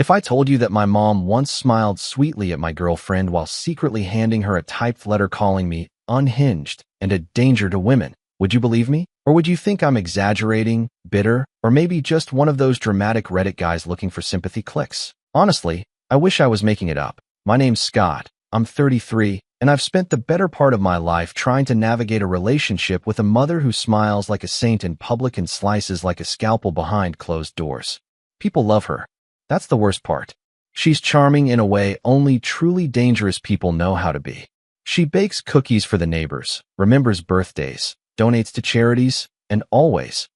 If I told you that my mom once smiled sweetly at my girlfriend while secretly handing her a typed letter calling me unhinged and a danger to women, would you believe me? Or would you think I'm exaggerating, bitter, or maybe just one of those dramatic Reddit guys looking for sympathy clicks? Honestly, I wish I was making it up. My name's Scott. I'm 33, and I've spent the better part of my life trying to navigate a relationship with a mother who smiles like a saint in public and slices like a scalpel behind closed doors. People love her. That's the worst part. She's charming in a way only truly dangerous people know how to be. She bakes cookies for the neighbors, remembers birthdays, donates to charities, and always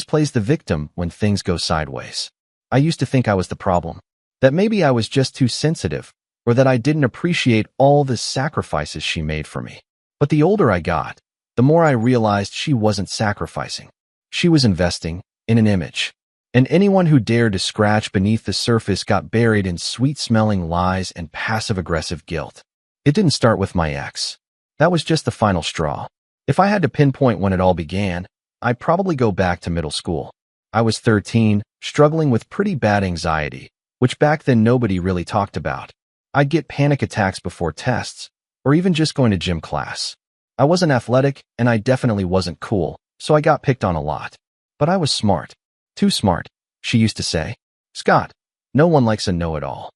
plays the victim when things go sideways. I used to think I was the problem, that maybe I was just too sensitive, or that I didn't appreciate all the sacrifices she made for me. But the older I got, the more I realized she wasn't sacrificing. She was investing in an image. And anyone who dared to scratch beneath the surface got buried in sweet-smelling lies and passive-aggressive guilt. It didn't start with my ex. That was just the final straw. If I had to pinpoint when it all began, I'd probably go back to middle school. I was 13, struggling with pretty bad anxiety, which back then nobody really talked about. I'd get panic attacks before tests, or even just going to gym class. I wasn't athletic, and I definitely wasn't cool, so I got picked on a lot. But I was smart. Too smart, she used to say. Scott, no one likes a know-it-all.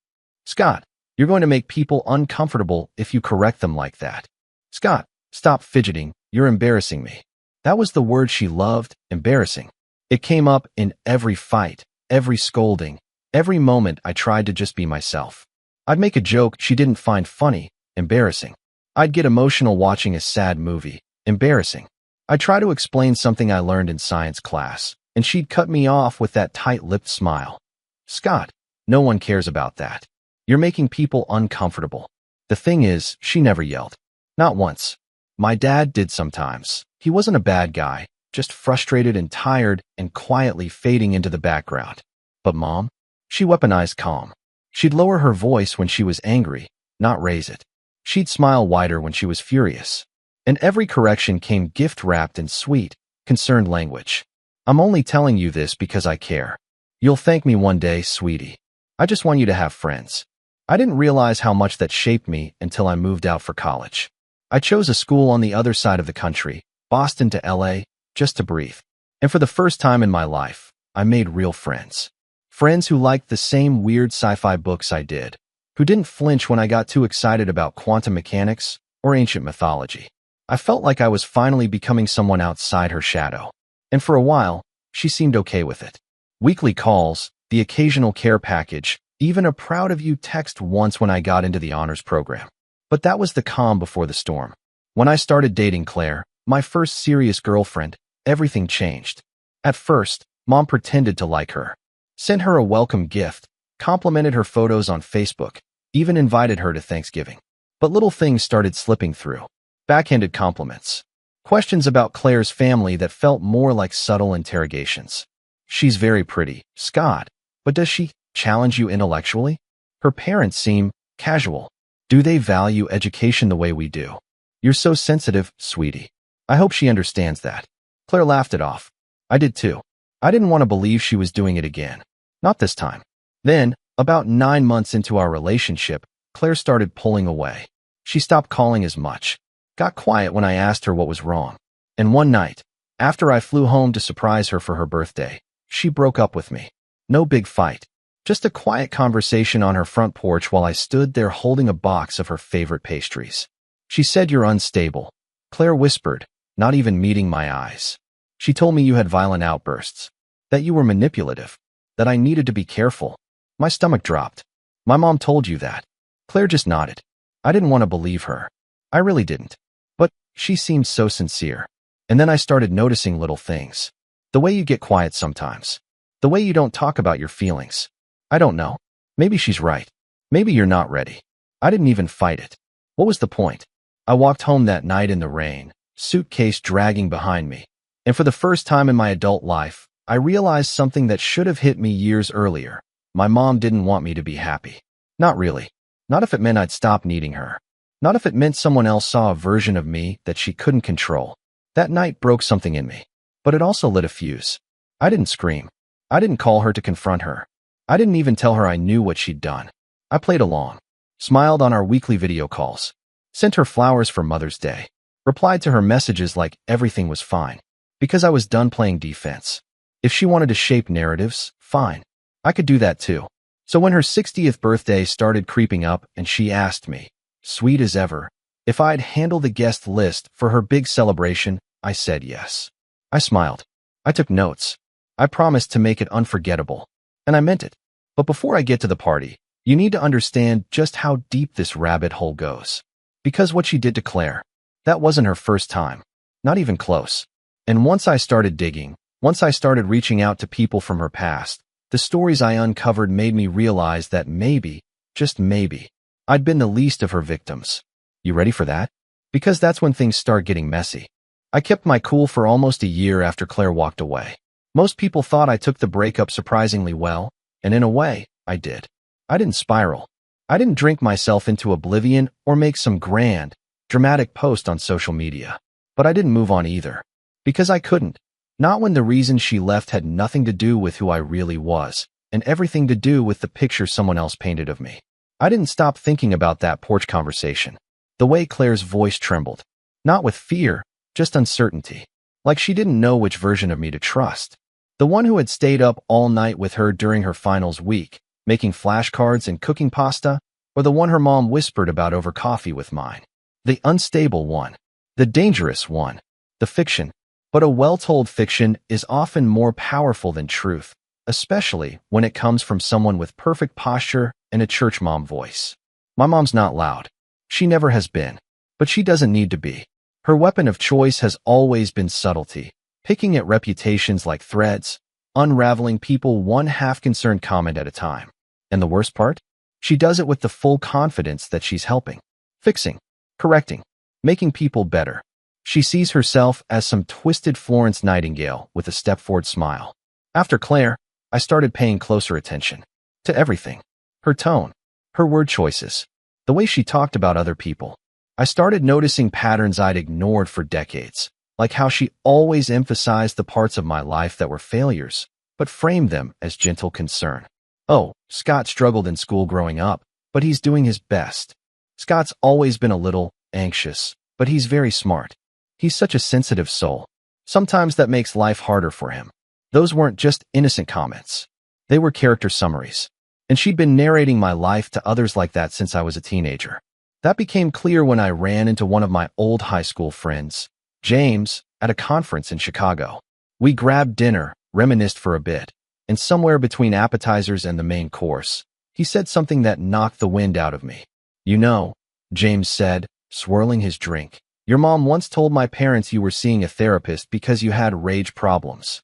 Scott, you're going to make people uncomfortable if you correct them like that. Scott, stop fidgeting, you're embarrassing me. That was the word she loved, embarrassing. It came up in every fight, every scolding, every moment I tried to just be myself. I'd make a joke she didn't find funny, embarrassing. I'd get emotional watching a sad movie, embarrassing. I'd try to explain something I learned in science class, and she'd cut me off with that tight-lipped smile. Scott, no one cares about that. You're making people uncomfortable. The thing is, she never yelled. Not once. My dad did sometimes. He wasn't a bad guy, just frustrated and tired and quietly fading into the background. But Mom? She weaponized calm. She'd lower her voice when she was angry, not raise it. She'd smile wider when she was furious. And every correction came gift-wrapped in sweet, concerned language. I'm only telling you this because I care. You'll thank me one day, sweetie. I just want you to have friends. I didn't realize how much that shaped me until I moved out for college. I chose a school on the other side of the country, Boston to LA, just to breathe. And for the first time in my life, I made real friends. Friends who liked the same weird sci-fi books I did, who didn't flinch when I got too excited about quantum mechanics or ancient mythology. I felt like I was finally becoming someone outside her shadow. And for a while, she seemed okay with it. Weekly calls, the occasional care package, even a proud of you text once when I got into the honors program. But that was the calm before the storm. When I started dating Claire, my first serious girlfriend, everything changed. At first, Mom pretended to like her, sent her a welcome gift, complimented her photos on Facebook, even invited her to Thanksgiving. But little things started slipping through. Backhanded compliments. Questions about Claire's family that felt more like subtle interrogations. She's very pretty, Scott, but does she challenge you intellectually? Her parents seem casual. Do they value education the way we do? You're so sensitive, sweetie. I hope she understands that. Claire laughed it off. I did too. I didn't want to believe she was doing it again. Not this time. Then, about 9 months into our relationship, Claire started pulling away. She stopped calling as much. Got quiet when I asked her what was wrong. And one night, after I flew home to surprise her for her birthday, she broke up with me. No big fight. Just a quiet conversation on her front porch while I stood there holding a box of her favorite pastries. She said, "You're unstable." Claire whispered, not even meeting my eyes. She told me you had violent outbursts, that you were manipulative, that I needed to be careful. My stomach dropped. My mom told you that. Claire just nodded. I didn't want to believe her. I really didn't. But she seemed so sincere. And then I started noticing little things. The way you get quiet sometimes. The way you don't talk about your feelings. I don't know. Maybe she's right. Maybe you're not ready. I didn't even fight it. What was the point? I walked home that night in the rain, suitcase dragging behind me. And for the first time in my adult life, I realized something that should have hit me years earlier. My mom didn't want me to be happy. Not really. Not if it meant I'd stop needing her. Not if it meant someone else saw a version of me that she couldn't control. That night broke something in me. But it also lit a fuse. I didn't scream. I didn't call her to confront her. I didn't even tell her I knew what she'd done. I played along, smiled on our weekly video calls, sent her flowers for Mother's Day, replied to her messages like everything was fine, because I was done playing defense. If she wanted to shape narratives, fine. I could do that too. So when her 60th birthday started creeping up and she asked me, sweet as ever, if I'd handle the guest list for her big celebration, I said yes. I smiled. I took notes. I promised to make it unforgettable. And I meant it. But before I get to the party, you need to understand just how deep this rabbit hole goes. Because what she did to Claire, that wasn't her first time. Not even close. And once I started digging, once I started reaching out to people from her past, the stories I uncovered made me realize that maybe, just maybe, I'd been the least of her victims. You ready for that? Because that's when things start getting messy. I kept my cool for almost a year after Claire walked away. Most people thought I took the breakup surprisingly well, and in a way, I did. I didn't spiral. I didn't drink myself into oblivion or make some grand, dramatic post on social media. But I didn't move on either. Because I couldn't. Not when the reason she left had nothing to do with who I really was, and everything to do with the picture someone else painted of me. I didn't stop thinking about that porch conversation. The way Claire's voice trembled. Not with fear, just uncertainty. Like she didn't know which version of me to trust. The one who had stayed up all night with her during her finals week, making flashcards and cooking pasta, or the one her mom whispered about over coffee with mine. The unstable one. The dangerous one. The fiction. But a well-told fiction is often more powerful than truth, especially when it comes from someone with perfect posture and a church mom voice. My mom's not loud. She never has been. But she doesn't need to be. Her weapon of choice has always been subtlety, picking at reputations like threads, unraveling people one half-concerned comment at a time. And the worst part? She does it with the full confidence that she's helping, fixing, correcting, making people better. She sees herself as some twisted Florence Nightingale with a step-forward smile. After Claire, I started paying closer attention to everything. Her tone, her word choices, the way she talked about other people. I started noticing patterns I'd ignored for decades, like how she always emphasized the parts of my life that were failures, but framed them as gentle concern. Oh, Scott struggled in school growing up, but he's doing his best. Scott's always been a little anxious, but he's very smart. He's such a sensitive soul. Sometimes that makes life harder for him. Those weren't just innocent comments. They were character summaries. And she'd been narrating my life to others like that since I was a teenager. That became clear when I ran into one of my old high school friends, James, at a conference in Chicago. We grabbed dinner, reminisced for a bit, and somewhere between appetizers and the main course, he said something that knocked the wind out of me. You know, James said, swirling his drink, your mom once told my parents you were seeing a therapist because you had rage problems.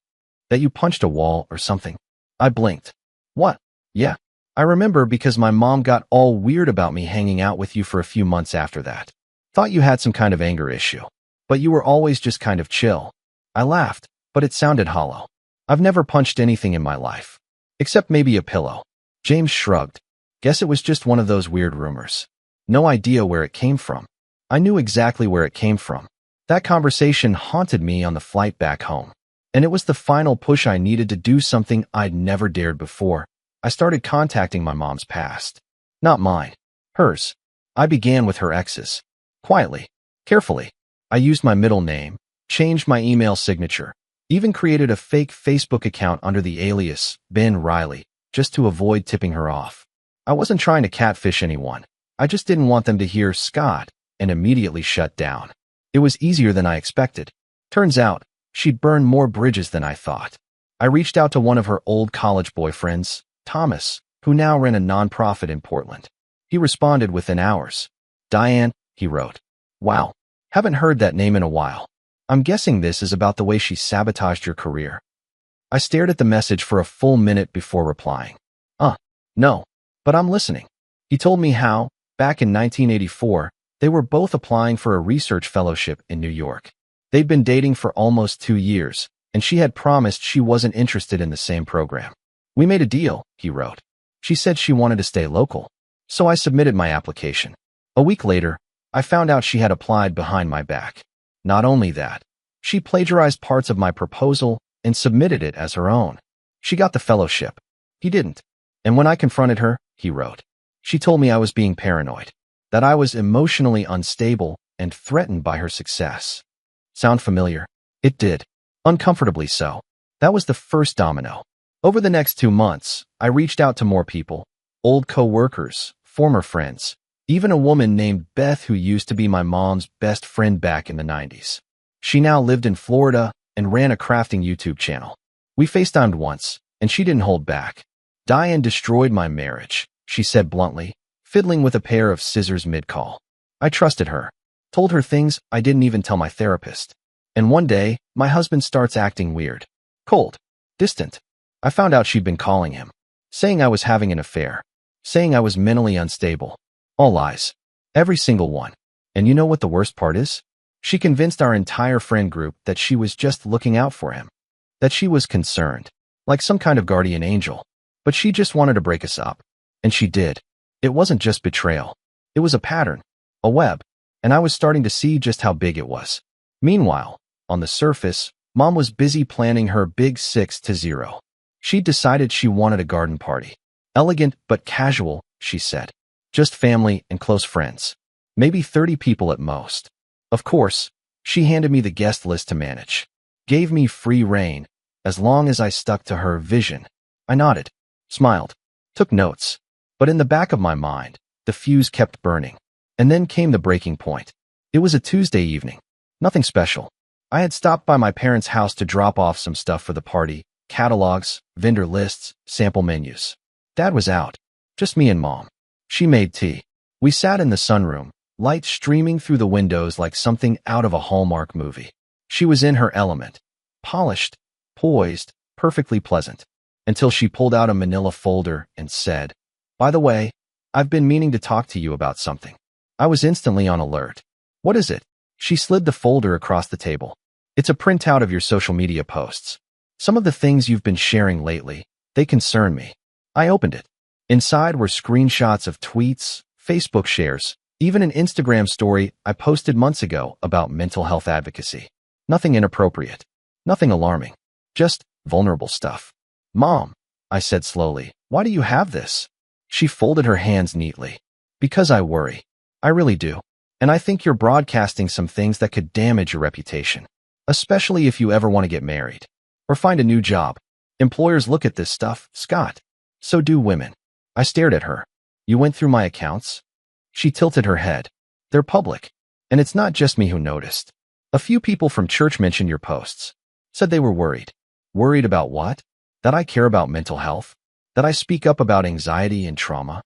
That you punched a wall or something. I blinked. What? Yeah. I remember because my mom got all weird about me hanging out with you for a few months after that. Thought you had some kind of anger issue. But you were always just kind of chill. I laughed, but it sounded hollow. I've never punched anything in my life. Except maybe a pillow. James shrugged. Guess it was just one of those weird rumors. No idea where it came from. I knew exactly where it came from. That conversation haunted me on the flight back home. And it was the final push I needed to do something I'd never dared before. I started contacting my mom's past. Not mine. Hers. I began with her exes. Quietly. Carefully. I used my middle name, changed my email signature, even created a fake Facebook account under the alias Ben Riley, just to avoid tipping her off. I wasn't trying to catfish anyone. I just didn't want them to hear Scott and immediately shut down. It was easier than I expected. Turns out, she'd burned more bridges than I thought. I reached out to one of her old college boyfriends, Thomas, who now ran a nonprofit in Portland. He responded within hours. Diane, he wrote. Wow, haven't heard that name in a while. I'm guessing this is about the way she sabotaged your career. I stared at the message for a full minute before replying. No, but I'm listening. He told me how, back in 1984, they were both applying for a research fellowship in New York. They'd been dating for almost 2 years, and she had promised she wasn't interested in the same program. We made a deal, he wrote. She said she wanted to stay local, so I submitted my application. A week later, I found out she had applied behind my back. Not only that, she plagiarized parts of my proposal and submitted it as her own. She got the fellowship. He didn't. And when I confronted her, he wrote, she told me I was being paranoid, that I was emotionally unstable and threatened by her success. Sound familiar? It did. Uncomfortably so. That was the first domino. Over the next 2 months, I reached out to more people, old co-workers, former friends, even a woman named Beth who used to be my mom's best friend back in the 90s. She now lived in Florida and ran a crafting YouTube channel. We FaceTimed once, and she didn't hold back. Diane destroyed my marriage, she said bluntly, fiddling with a pair of scissors mid-call. I trusted her, told her things I didn't even tell my therapist. And one day, my husband starts acting weird. Cold. Distant. I found out she'd been calling him, saying I was having an affair, saying I was mentally unstable. All lies. Every single one. And you know what the worst part is? She convinced our entire friend group that she was just looking out for him, that she was concerned, like some kind of guardian angel. But she just wanted to break us up. And she did. It wasn't just betrayal. It was a pattern, a web, and I was starting to see just how big it was. Meanwhile, on the surface, Mom was busy planning her big 6-0. She'd decided she wanted a garden party. Elegant but casual, she said. Just family and close friends. Maybe 30 people at most. Of course, she handed me the guest list to manage. Gave me free rein, as long as I stuck to her vision. I nodded, smiled, took notes. But in the back of my mind, the fuse kept burning. And then came the breaking point. It was a Tuesday evening. Nothing special. I had stopped by my parents' house to drop off some stuff for the party, catalogs, vendor lists, sample menus. Dad was out. Just me and Mom. She made tea. We sat in the sunroom, light streaming through the windows like something out of a Hallmark movie. She was in her element. Polished, poised, perfectly pleasant. Until she pulled out a manila folder and said, "By the way, I've been meaning to talk to you about something." I was instantly on alert. "What is it?" She slid the folder across the table. "It's a printout of your social media posts. Some of the things you've been sharing lately, they concern me." I opened it. Inside were screenshots of tweets, Facebook shares, even an Instagram story I posted months ago about mental health advocacy. Nothing inappropriate. Nothing alarming. Just vulnerable stuff. "Mom," I said slowly, "why do you have this?" She folded her hands neatly. "Because I worry. I really do. And I think you're broadcasting some things that could damage your reputation. Especially if you ever want to get married. Or find a new job. Employers look at this stuff, Scott. So do women." I stared at her. "You went through my accounts?" She tilted her head. "They're public. And it's not just me who noticed. A few people from church mentioned your posts. Said they were worried." "Worried about what?" "That I care about mental health. That I speak up about anxiety and trauma."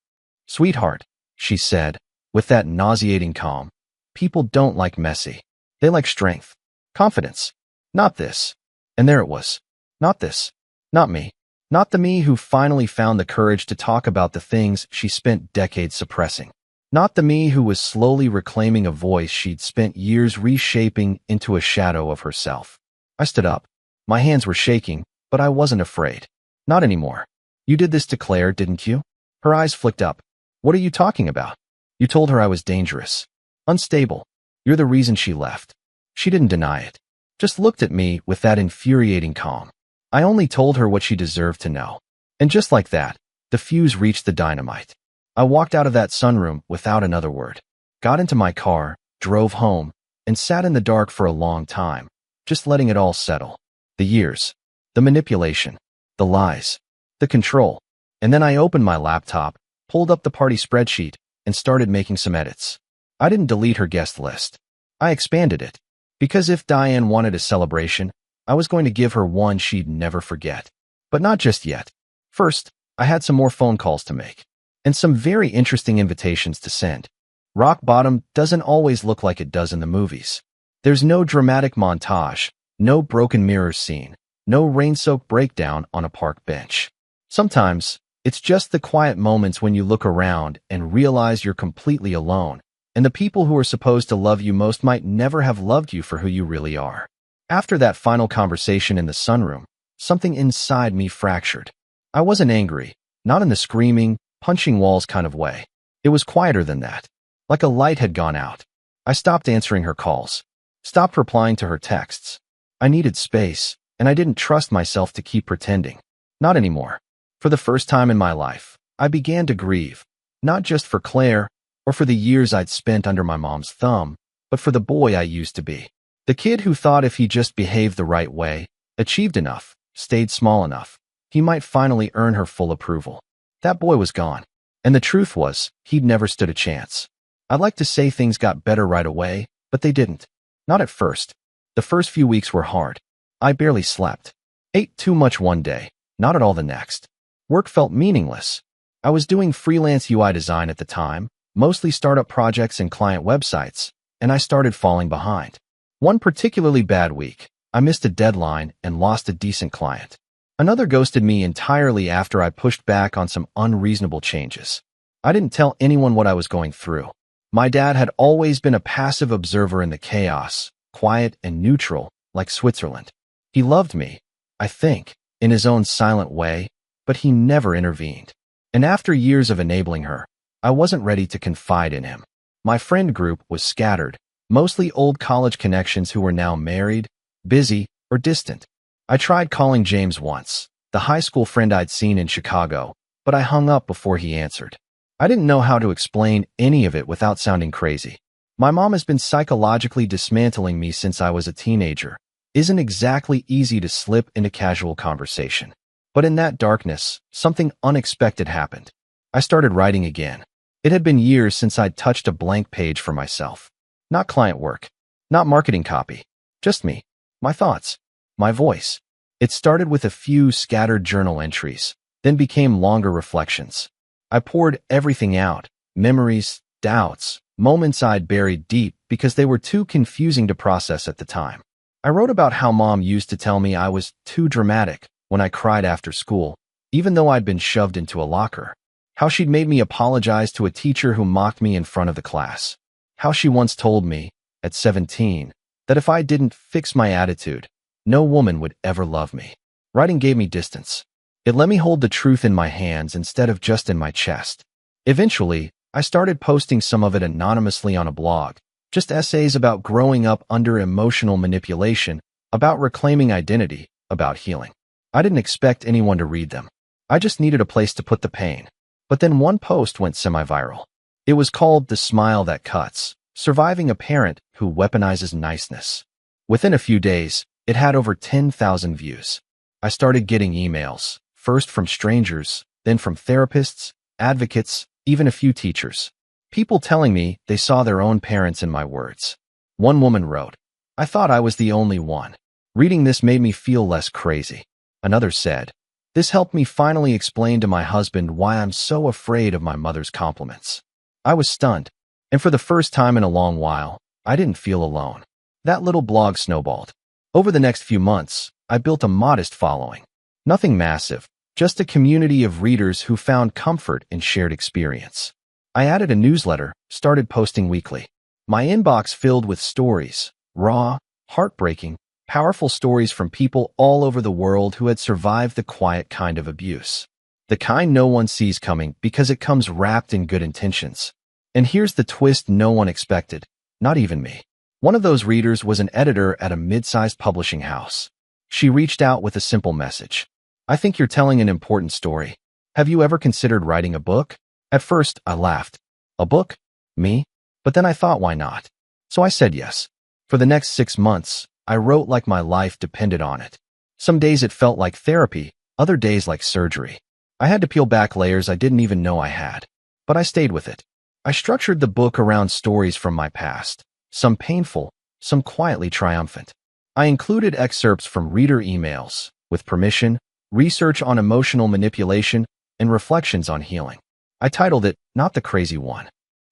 "Sweetheart," she said, with that nauseating calm, "people don't like messy. They like strength. Confidence. Not this." And there it was. Not this. Not me. Not the me who finally found the courage to talk about the things she spent decades suppressing. Not the me who was slowly reclaiming a voice she'd spent years reshaping into a shadow of herself. I stood up. My hands were shaking, but I wasn't afraid. "Not anymore. You did this to Claire, didn't you?" Her eyes flicked up. "What are you talking about?" "You told her I was dangerous. Unstable. You're the reason she left." She didn't deny it. Just looked at me with that infuriating calm. I only told her what she deserved to know. And just like that, the fuse reached the dynamite. I walked out of that sunroom without another word. Got into my car, drove home, and sat in the dark for a long time, just letting it all settle. The years, the manipulation, the lies, the control. And then I opened my laptop, pulled up the party spreadsheet, and started making some edits. I didn't delete her guest list. I expanded it. Because if Diane wanted a celebration, I was going to give her one she'd never forget. But not just yet. First, I had some more phone calls to make. And some very interesting invitations to send. Rock bottom doesn't always look like it does in the movies. There's no dramatic montage, no broken mirrors scene, no rain-soaked breakdown on a park bench. Sometimes, it's just the quiet moments when you look around and realize you're completely alone, and the people who are supposed to love you most might never have loved you for who you really are. After that final conversation in the sunroom, something inside me fractured. I wasn't angry, not in the screaming, punching walls kind of way. It was quieter than that. Like a light had gone out. I stopped answering her calls. Stopped replying to her texts. I needed space, and I didn't trust myself to keep pretending. Not anymore. For the first time in my life, I began to grieve, not just for Claire or for the years I'd spent under my mom's thumb, but for the boy I used to be. The kid who thought if he just behaved the right way, achieved enough, stayed small enough, he might finally earn her full approval. That boy was gone. And the truth was, he'd never stood a chance. I'd like to say things got better right away, but they didn't. Not at first. The first few weeks were hard. I barely slept. Ate too much one day, not at all the next. Work felt meaningless. I was doing freelance UI design at the time, mostly startup projects and client websites, and I started falling behind. One particularly bad week, I missed a deadline and lost a decent client. Another ghosted me entirely after I pushed back on some unreasonable changes. I didn't tell anyone what I was going through. My dad had always been a passive observer in the chaos, quiet and neutral, like Switzerland. He loved me, I think, in his own silent way, but he never intervened. And after years of enabling her, I wasn't ready to confide in him. My friend group was scattered, mostly old college connections who were now married, busy, or distant. I tried calling James once, the high school friend I'd seen in Chicago, but I hung up before he answered. I didn't know how to explain any of it without sounding crazy. My mom has been psychologically dismantling me since I was a teenager. Isn't exactly easy to slip into casual conversation. But in that darkness, something unexpected happened. I started writing again. It had been years since I'd touched a blank page for myself. Not client work, not marketing copy, just me, my thoughts, my voice. It started with a few scattered journal entries, then became longer reflections. I poured everything out, memories, doubts, moments I'd buried deep because they were too confusing to process at the time. I wrote about how Mom used to tell me I was too dramatic when I cried after school, even though I'd been shoved into a locker. How she'd made me apologize to a teacher who mocked me in front of the class. How she once told me, at 17, that if I didn't fix my attitude, no woman would ever love me. Writing gave me distance. It let me hold the truth in my hands instead of just in my chest. Eventually, I started posting some of it anonymously on a blog, just essays about growing up under emotional manipulation, about reclaiming identity, about healing. I didn't expect anyone to read them. I just needed a place to put the pain. But then one post went semi-viral. It was called The Smile That Cuts, Surviving a Parent Who Weaponizes Niceness. Within a few days, it had over 10,000 views. I started getting emails, first from strangers, then from therapists, advocates, even a few teachers. People telling me they saw their own parents in my words. One woman wrote, "I thought I was the only one. Reading this made me feel less crazy." Another said, "This helped me finally explain to my husband why I'm so afraid of my mother's compliments." I was stunned, and for the first time in a long while, I didn't feel alone. That little blog snowballed. Over the next few months, I built a modest following. Nothing massive, just a community of readers who found comfort in shared experience. I added a newsletter, started posting weekly. My inbox filled with stories, raw, heartbreaking, powerful stories from people all over the world who had survived the quiet kind of abuse. The kind no one sees coming because it comes wrapped in good intentions. And here's the twist no one expected, not even me. One of those readers was an editor at a mid-sized publishing house. She reached out with a simple message. "I think you're telling an important story. Have you ever considered writing a book?" At first, I laughed. A book? Me? But then I thought, why not? So I said yes. For the next 6 months, I wrote like my life depended on it. Some days it felt like therapy, other days like surgery. I had to peel back layers I didn't even know I had. But I stayed with it. I structured the book around stories from my past, some painful, some quietly triumphant. I included excerpts from reader emails, with permission, research on emotional manipulation, and reflections on healing. I titled it, Not the Crazy One.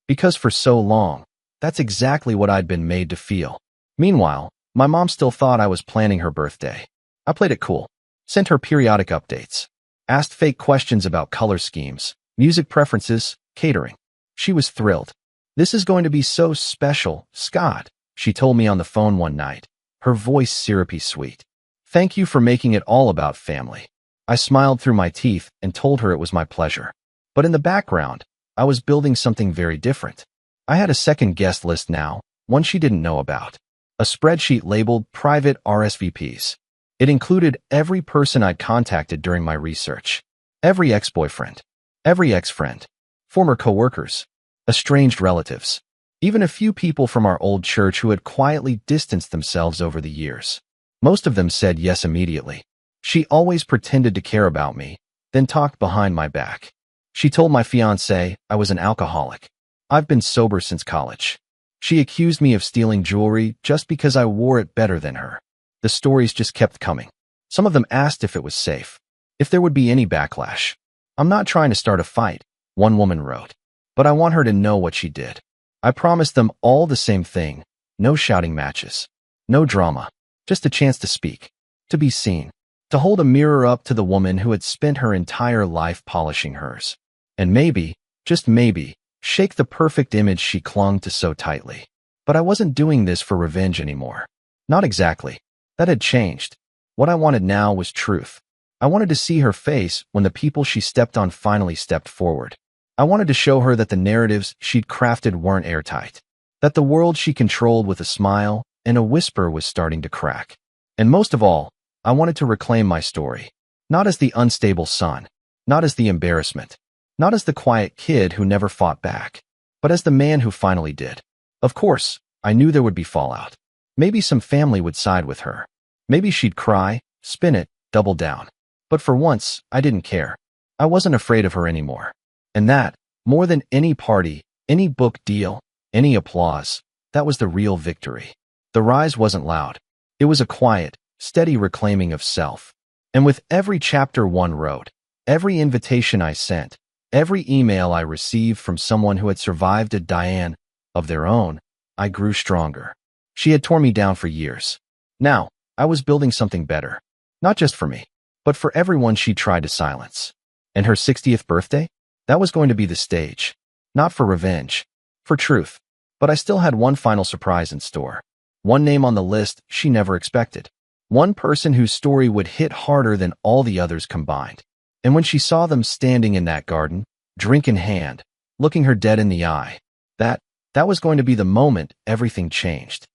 Because for so long, that's exactly what I'd been made to feel. Meanwhile, my mom still thought I was planning her birthday. I played it cool, sent her periodic updates, asked fake questions about color schemes, music preferences, catering. She was thrilled. "This is going to be so special, Scott," she told me on the phone one night, her voice syrupy sweet. "Thank you for making it all about family." I smiled through my teeth and told her it was my pleasure. But in the background, I was building something very different. I had a second guest list now, one she didn't know about. A spreadsheet labeled Private RSVPs. It included every person I'd contacted during my research. Every ex-boyfriend, every ex-friend, former coworkers, estranged relatives, even a few people from our old church who had quietly distanced themselves over the years. Most of them said yes immediately. She always pretended to care about me, then talked behind my back. She told my fiancé I was an alcoholic. I've been sober since college. She accused me of stealing jewelry just because I wore it better than her. The stories just kept coming. Some of them asked if it was safe, if there would be any backlash. I'm not trying to start a fight, one woman wrote, but I want her to know what she did. I promised them all the same thing, no shouting matches, no drama, just a chance to speak, to be seen, to hold a mirror up to the woman who had spent her entire life polishing hers. And maybe, just maybe, shake the perfect image she clung to so tightly. But I wasn't doing this for revenge anymore. Not exactly. That had changed. What I wanted now was truth. I wanted to see her face when the people she stepped on finally stepped forward. I wanted to show her that the narratives she'd crafted weren't airtight, that the world she controlled with a smile and a whisper was starting to crack. And most of all, I wanted to reclaim my story, not as the unstable son, not as the embarrassment, not as the quiet kid who never fought back, but as the man who finally did. Of course, I knew there would be fallout. Maybe some family would side with her. Maybe she'd cry, spin it, double down. But for once, I didn't care. I wasn't afraid of her anymore. And that, more than any party, any book deal, any applause, that was the real victory. The rise wasn't loud. It was a quiet, steady reclaiming of self. And with every chapter one wrote, every invitation I sent, every email I received from someone who had survived a Diane of their own, I grew stronger. She had torn me down for years. Now, I was building something better. Not just for me, but for everyone she tried to silence. And her 60th birthday? That was going to be the stage. Not for revenge, for truth. But I still had one final surprise in store. One name on the list she never expected. One person whose story would hit harder than all the others combined. And when she saw them standing in that garden, drink in hand, looking her dead in the eye, that was going to be the moment everything changed.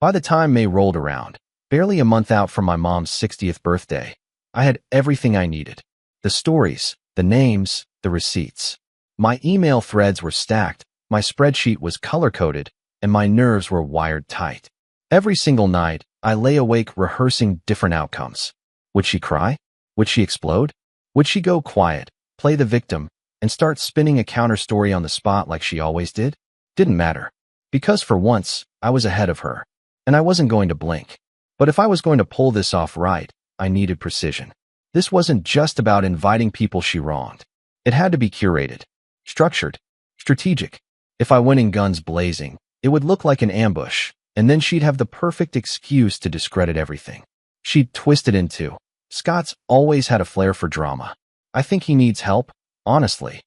By the time May rolled around, barely a month out from my mom's 60th birthday, I had everything I needed. The stories, the names, the receipts. My email threads were stacked, my spreadsheet was color-coded, and my nerves were wired tight. Every single night, I lay awake rehearsing different outcomes. Would she cry? Would she explode? Would she go quiet, play the victim, and start spinning a counter-story on the spot like she always did? Didn't matter. Because for once, I was ahead of her, and I wasn't going to blink. But if I was going to pull this off right, I needed precision. This wasn't just about inviting people she wronged. It had to be curated, structured, strategic. If I went in guns blazing, it would look like an ambush, and then she'd have the perfect excuse to discredit everything. She'd twist it into, Scott's always had a flair for drama. I think he needs help, honestly.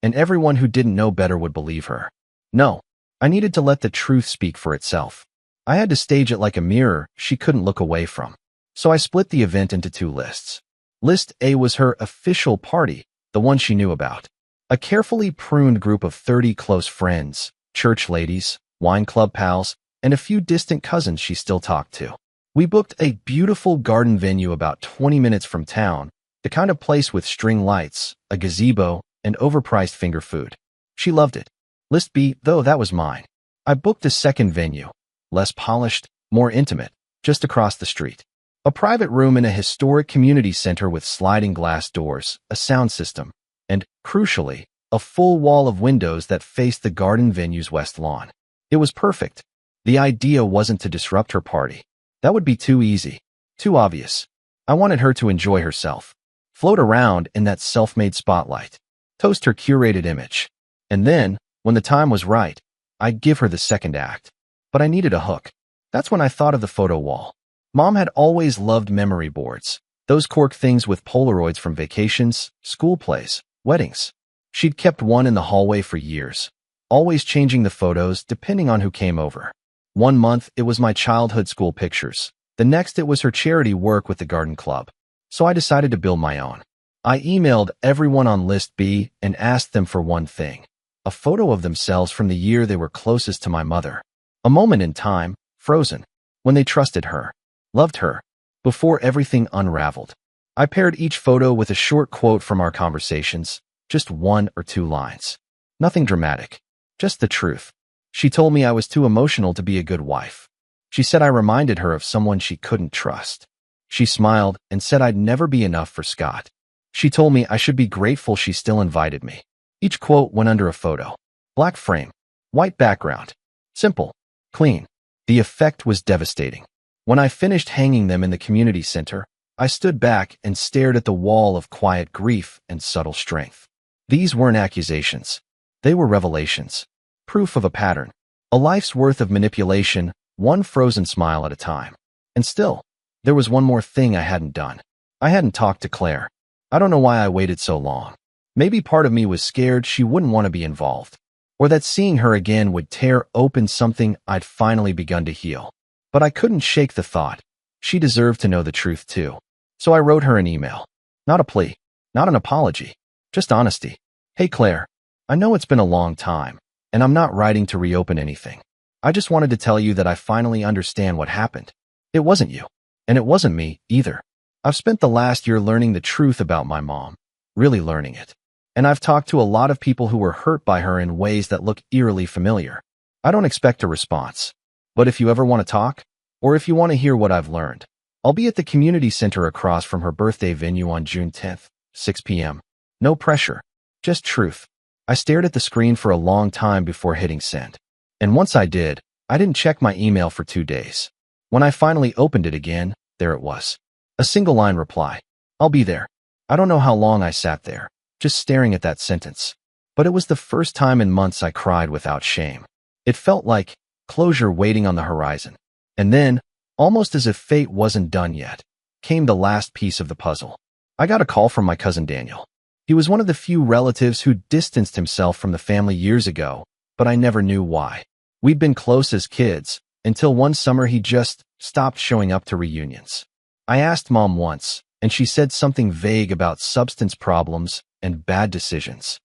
And everyone who didn't know better would believe her. No, I needed to let the truth speak for itself. I had to stage it like a mirror she couldn't look away from. So I split the event into two lists. List A was her official party, the one she knew about. A carefully pruned group of 30 close friends, church ladies, wine club pals, and a few distant cousins she still talked to. We booked a beautiful garden venue about 20 minutes from town, the kind of place with string lights, a gazebo, and overpriced finger food. She loved it. List B, though, that was mine. I booked a second venue, less polished, more intimate, just across the street. A private room in a historic community center with sliding glass doors, a sound system, and, crucially, a full wall of windows that faced the garden venue's west lawn. It was perfect. The idea wasn't to disrupt her party. That would be too easy, too obvious. I wanted her to enjoy herself, float around in that self-made spotlight, toast her curated image. And then, when the time was right, I'd give her the second act. But I needed a hook. That's when I thought of the photo wall. Mom had always loved memory boards, those cork things with Polaroids from vacations, school plays, weddings. She'd kept one in the hallway for years, always changing the photos depending on who came over. One month, it was my childhood school pictures. The next, it was her charity work with the garden club. So I decided to build my own. I emailed everyone on List B and asked them for one thing: a photo of themselves from the year they were closest to my mother. A moment in time, frozen, when they trusted her, loved her, before everything unraveled. I paired each photo with a short quote from our conversations, just 1 or 2 lines. Nothing dramatic, just the truth. She told me I was too emotional to be a good wife. She said I reminded her of someone she couldn't trust. She smiled and said I'd never be enough for Scott. She told me I should be grateful she still invited me. Each quote went under a photo. Black frame, white background. Simple, clean. The effect was devastating. When I finished hanging them in the community center, I stood back and stared at the wall of quiet grief and subtle strength. These weren't accusations. They were revelations. Proof of a pattern. A life's worth of manipulation, one frozen smile at a time. And still, there was one more thing I hadn't done. I hadn't talked to Claire. I don't know why I waited so long. Maybe part of me was scared she wouldn't want to be involved, or that seeing her again would tear open something I'd finally begun to heal. But I couldn't shake the thought. She deserved to know the truth too. So I wrote her an email. Not a plea, not an apology, just honesty. Hey Claire, I know it's been a long time, and I'm not writing to reopen anything. I just wanted to tell you that I finally understand what happened. It wasn't you, and it wasn't me either. I've spent the last year learning the truth about my mom, really learning it. And I've talked to a lot of people who were hurt by her in ways that look eerily familiar. I don't expect a response. But if you ever want to talk, or if you want to hear what I've learned, I'll be at the community center across from her birthday venue on June 10th, 6 p.m. No pressure, just truth. I stared at the screen for a long time before hitting send. And once I did, I didn't check my email for 2 days. When I finally opened it again, there it was. A single line reply. I'll be there. I don't know how long I sat there, just staring at that sentence. But it was the first time in months I cried without shame. It felt like closure waiting on the horizon. And then, almost as if fate wasn't done yet, came the last piece of the puzzle. I got a call from my cousin Daniel. He was one of the few relatives who distanced himself from the family years ago, but I never knew why. We'd been close as kids, until one summer he just stopped showing up to reunions. I asked Mom once, and she said something vague about substance problems and bad decisions.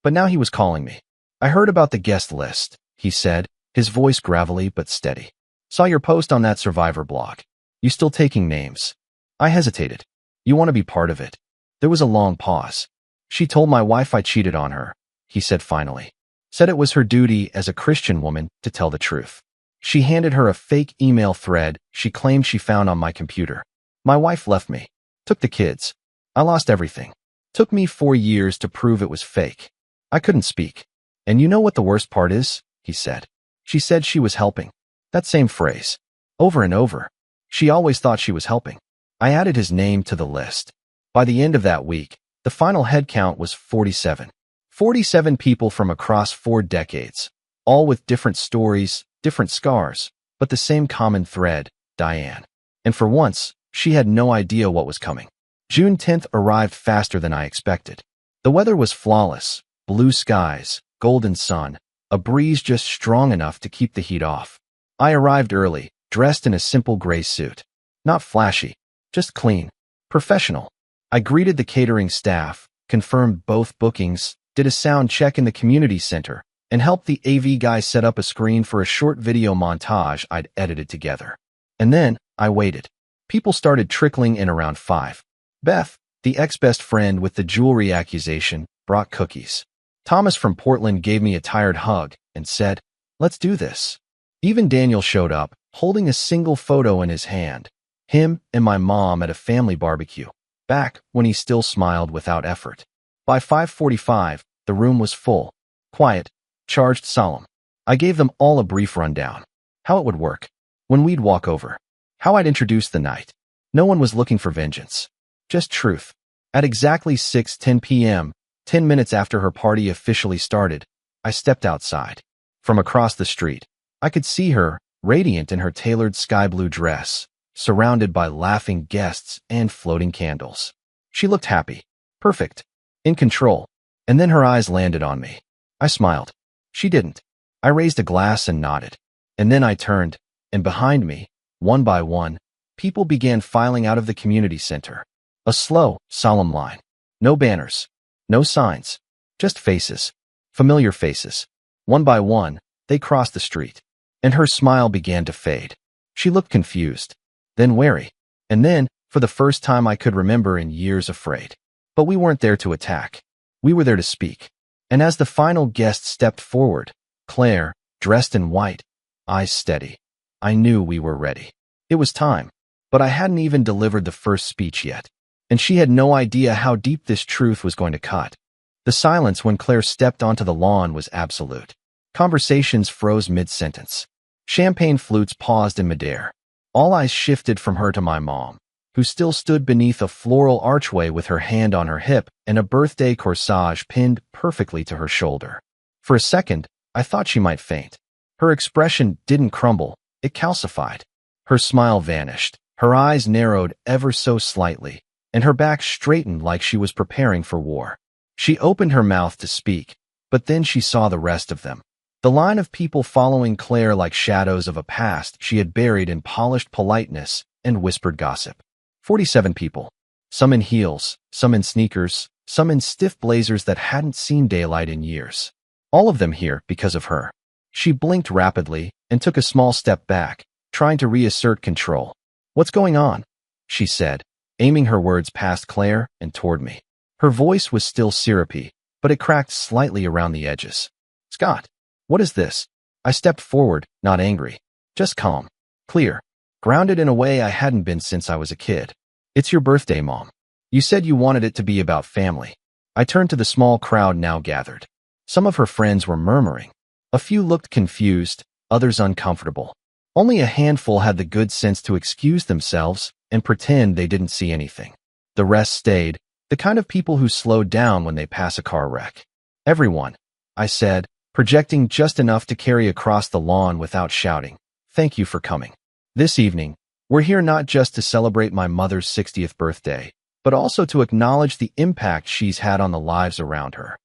But now he was calling me. I heard about the guest list, he said, his voice gravelly but steady. Saw your post on that Survivor blog. You still taking names? I hesitated. You want to be part of it? There was a long pause. She told my wife I cheated on her, he said finally. Said it was her duty as a Christian woman to tell the truth. She handed her a fake email thread she claimed she found on my computer. My wife left me. Took the kids. I lost everything. Took me 4 years to prove it was fake. I couldn't speak. And you know what the worst part is? He said. She said she was helping. That same phrase. Over and over. She always thought she was helping. I added his name to the list. By the end of that week, the final head count was 47. 47 people from across 4 decades, all with different stories, different scars, but the same common thread, Diane. And for once, she had no idea what was coming. June 10th arrived faster than I expected. The weather was flawless, blue skies, golden sun, a breeze just strong enough to keep the heat off. I arrived early, dressed in a simple gray suit. Not flashy, just clean, professional. I greeted the catering staff, confirmed both bookings, did a sound check in the community center, and helped the AV guy set up a screen for a short video montage I'd edited together. And then, I waited. People started trickling in around 5. Beth, the ex-best friend with the jewelry accusation, brought cookies. Thomas from Portland gave me a tired hug and said, "Let's do this." Even Daniel showed up, holding a single photo in his hand. Him and my mom at a family barbecue, back when he still smiled without effort. By 5:45, the room was full, quiet, charged, solemn. I gave them all a brief rundown. How it would work, when we'd walk over, how I'd introduce the night. No one was looking for vengeance, just truth. At exactly 6:10 p.m., 10 minutes after her party officially started, I stepped outside. From across the street, I could see her, radiant in her tailored sky blue dress, surrounded by laughing guests and floating candles. She looked happy, perfect, in control, and then her eyes landed on me. I smiled. She didn't. I raised a glass and nodded. And then I turned, and behind me, one by one, people began filing out of the community center. A slow, solemn line. No banners. No signs. Just faces. Familiar faces. One by one, they crossed the street. And her smile began to fade. She looked confused, then wary. And then, for the first time I could remember in years afraid. But we weren't there to attack. We were there to speak. And as the final guest stepped forward, Claire, dressed in white, eyes steady, I knew we were ready. It was time, but I hadn't even delivered the first speech yet, and she had no idea how deep this truth was going to cut. The silence when Claire stepped onto the lawn was absolute. Conversations froze mid-sentence. Champagne flutes paused in midair. All eyes shifted from her to my mom, who still stood beneath a floral archway with her hand on her hip and a birthday corsage pinned perfectly to her shoulder. For a second, I thought she might faint. Her expression didn't crumble, it calcified. Her smile vanished, her eyes narrowed ever so slightly, and her back straightened like she was preparing for war. She opened her mouth to speak, but then she saw the rest of them. The line of people following Claire like shadows of a past she had buried in polished politeness and whispered gossip. 47 people. Some in heels, some in sneakers, some in stiff blazers that hadn't seen daylight in years. All of them here because of her. She blinked rapidly and took a small step back, trying to reassert control. "What's going on?" she said, aiming her words past Claire and toward me. Her voice was still syrupy, but it cracked slightly around the edges. "Scott, what is this?" I stepped forward, not angry, just calm, clear, grounded in a way I hadn't been since I was a kid. "It's your birthday, Mom. You said you wanted it to be about family." I turned to the small crowd now gathered. Some of her friends were murmuring. A few looked confused, others uncomfortable. Only a handful had the good sense to excuse themselves and pretend they didn't see anything. The rest stayed, the kind of people who slowed down when they pass a car wreck. "Everyone," I said, projecting just enough to carry across the lawn without shouting, "thank you for coming. This evening, we're here not just to celebrate my mother's 60th birthday, but also to acknowledge the impact she's had on the lives around her."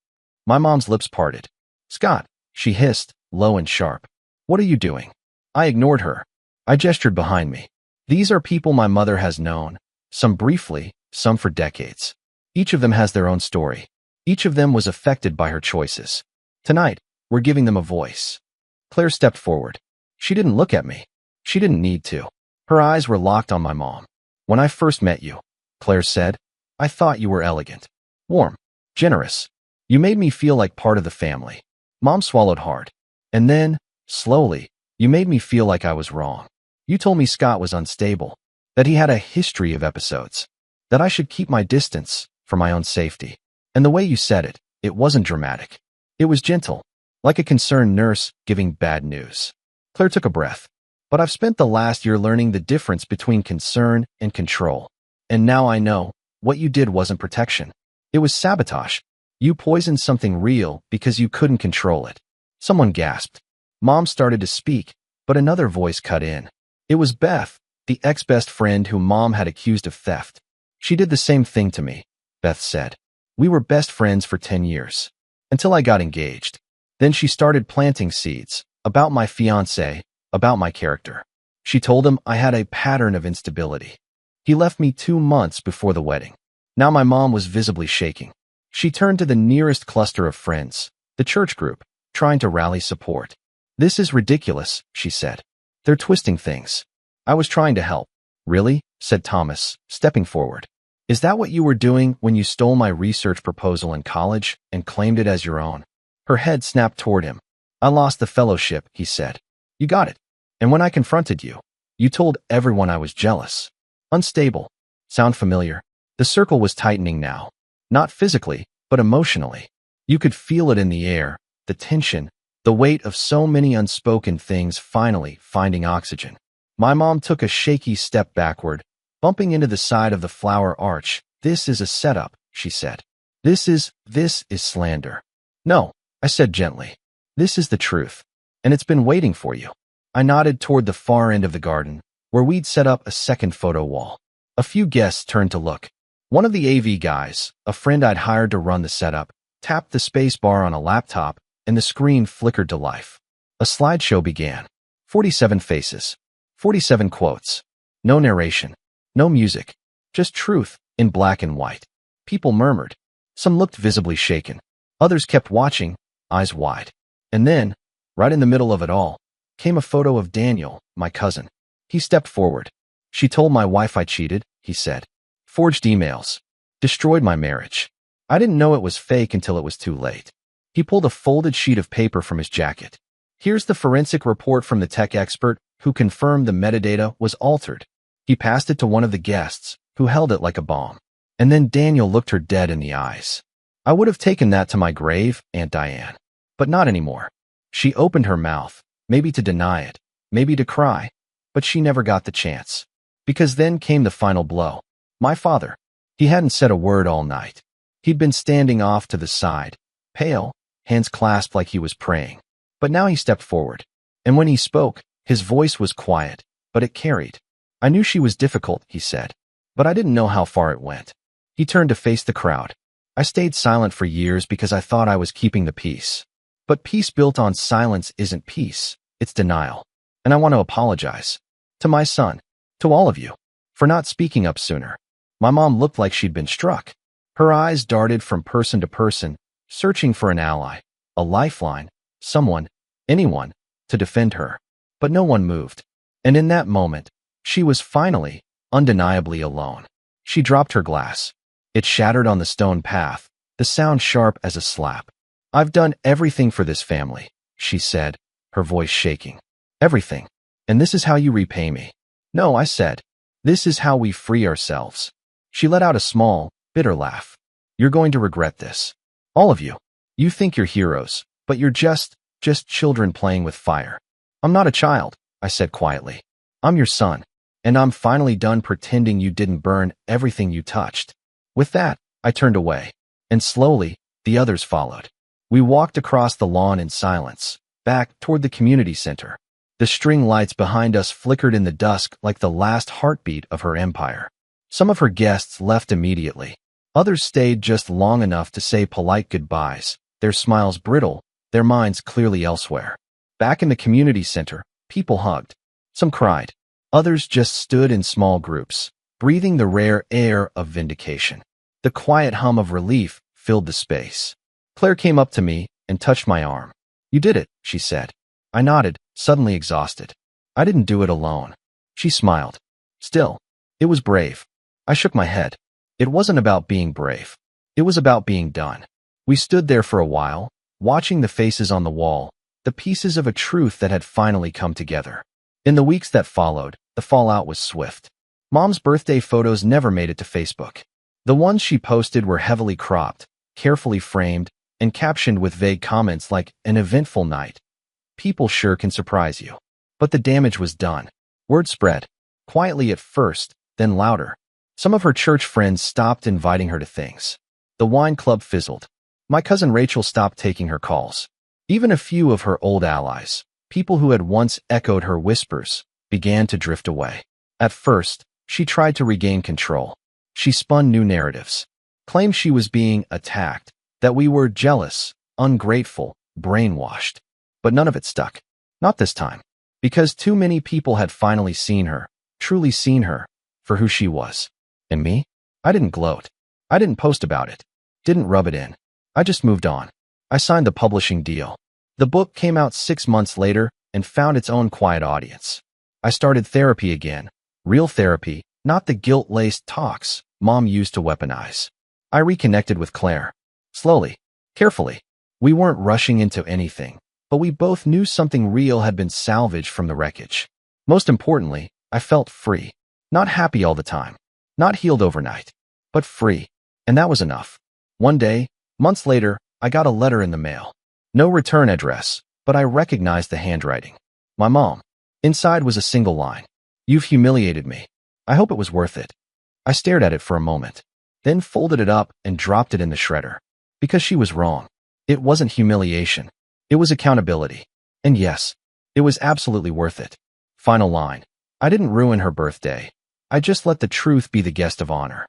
My mom's lips parted. "Scott," she hissed, low and sharp. "What are you doing?" I ignored her. I gestured behind me. These are people my mother has known, some briefly, some for decades. Each of them has their own story. Each of them was affected by her choices. Tonight, we're giving them a voice. Claire stepped forward. She didn't look at me. She didn't need to. Her eyes were locked on my mom. "When I first met you," Claire said, "I thought you were elegant, warm, generous. You made me feel like part of the family." Mom swallowed hard. "And then, slowly, you made me feel like I was wrong. You told me Scott was unstable, that he had a history of episodes, that I should keep my distance for my own safety. And the way you said it, it wasn't dramatic. It was gentle, like a concerned nurse giving bad news." Claire took a breath. "But I've spent the last year learning the difference between concern and control. And now I know, what you did wasn't protection. It was sabotage. You poisoned something real because you couldn't control it." Someone gasped. Mom started to speak, but another voice cut in. It was Beth, the ex-best friend whom Mom had accused of theft. "She did the same thing to me," Beth said. "We were best friends for 10 years. Until I got engaged. Then she started planting seeds, about my fiancé, about my character. She told him I had a pattern of instability. He left me 2 months before the wedding. Now my mom was visibly shaking. She turned to the nearest cluster of friends, the church group, trying to rally support. "This is ridiculous," she said. "They're twisting things." I was trying to help. "Really?" said Thomas, stepping forward. "Is that what you were doing when you stole my research proposal in college and claimed it as your own?" Her head snapped toward him. "I lost the fellowship," he said. "You got it. And when I confronted you, you told everyone I was jealous. Unstable. Sound familiar?" The circle was tightening now. Not physically, but emotionally. You could feel it in the air, the tension, the weight of so many unspoken things finally finding oxygen. My mom took a shaky step backward, bumping into the side of the flower arch. "This is a setup," she said. This is slander." "No," I said gently. "This is the truth. And it's been waiting for you." I nodded toward the far end of the garden, where we'd set up a second photo wall. A few guests turned to look. One of the AV guys, a friend I'd hired to run the setup, tapped the space bar on a laptop, and the screen flickered to life. A slideshow began. 47 faces. 47 quotes. No narration. No music. Just truth, in black and white. People murmured. Some looked visibly shaken. Others kept watching, eyes wide. And then, right in the middle of it all, came a photo of Daniel, my cousin. He stepped forward. She told my wife I cheated, he said. Forged emails. Destroyed my marriage. I didn't know it was fake until it was too late. He pulled a folded sheet of paper from his jacket. Here's the forensic report from the tech expert who confirmed the metadata was altered. He passed it to one of the guests, who held it like a bomb. And then Daniel looked her dead in the eyes. I would have taken that to my grave, Aunt Diane. But not anymore. She opened her mouth, maybe to deny it, maybe to cry, but she never got the chance. Because then came the final blow. My father. He hadn't said a word all night. He'd been standing off to the side, pale, hands clasped like he was praying. But now he stepped forward. And when he spoke, his voice was quiet, but it carried. I knew she was difficult, he said, but I didn't know how far it went. He turned to face the crowd. I stayed silent for years because I thought I was keeping the peace. But peace built on silence isn't peace, it's denial. And I want to apologize. To my son. To all of you. For not speaking up sooner. My mom looked like she'd been struck. Her eyes darted from person to person, searching for an ally, a lifeline, someone, anyone, to defend her. But no one moved. And in that moment, she was finally, undeniably alone. She dropped her glass. It shattered on the stone path, the sound sharp as a slap. I've done everything for this family, she said, her voice shaking. Everything. And this is how you repay me. No, I said. This is how we free ourselves. She let out a small, bitter laugh. You're going to regret this. All of you. You think you're heroes, but you're just children playing with fire. I'm not a child, I said quietly. I'm your son. And I'm finally done pretending you didn't burn everything you touched. With that, I turned away. And slowly, the others followed. We walked across the lawn in silence, back toward the community center. The string lights behind us flickered in the dusk like the last heartbeat of her empire. Some of her guests left immediately. Others stayed just long enough to say polite goodbyes, their smiles brittle, their minds clearly elsewhere. Back in the community center, people hugged. Some cried. Others just stood in small groups, breathing the rare air of vindication. The quiet hum of relief filled the space. Claire came up to me and touched my arm. You did it, she said. I nodded, suddenly exhausted. I didn't do it alone. She smiled. Still, it was brave. I shook my head. It wasn't about being brave. It was about being done. We stood there for a while, watching the faces on the wall, the pieces of a truth that had finally come together. In the weeks that followed, the fallout was swift. Mom's birthday photos never made it to Facebook. The ones she posted were heavily cropped, carefully framed, and captioned with vague comments like, an eventful night. People sure can surprise you. But the damage was done. Word spread. Quietly at first, then louder. Some of her church friends stopped inviting her to things. The wine club fizzled. My cousin Rachel stopped taking her calls. Even a few of her old allies, people who had once echoed her whispers, began to drift away. At first, she tried to regain control. She spun new narratives. Claimed she was being attacked, that we were jealous, ungrateful, brainwashed. But none of it stuck. Not this time. Because too many people had finally seen her, truly seen her, for who she was. And me? I didn't gloat. I didn't post about it. Didn't rub it in. I just moved on. I signed the publishing deal. The book came out 6 months later and found its own quiet audience. I started therapy again. Real therapy, not the guilt-laced talks Mom used to weaponize. I reconnected with Claire. Slowly. Carefully. We weren't rushing into anything, but we both knew something real had been salvaged from the wreckage. Most importantly, I felt free. Not happy all the time. Not healed overnight. But free. And that was enough. One day, months later, I got a letter in the mail. No return address, but I recognized the handwriting. My mom. Inside was a single line. You've humiliated me. I hope it was worth it. I stared at it for a moment, then folded it up and dropped it in the shredder. Because she was wrong. It wasn't humiliation. It was accountability. And yes, it was absolutely worth it. Final line. I didn't ruin her birthday. I just let the truth be the guest of honor.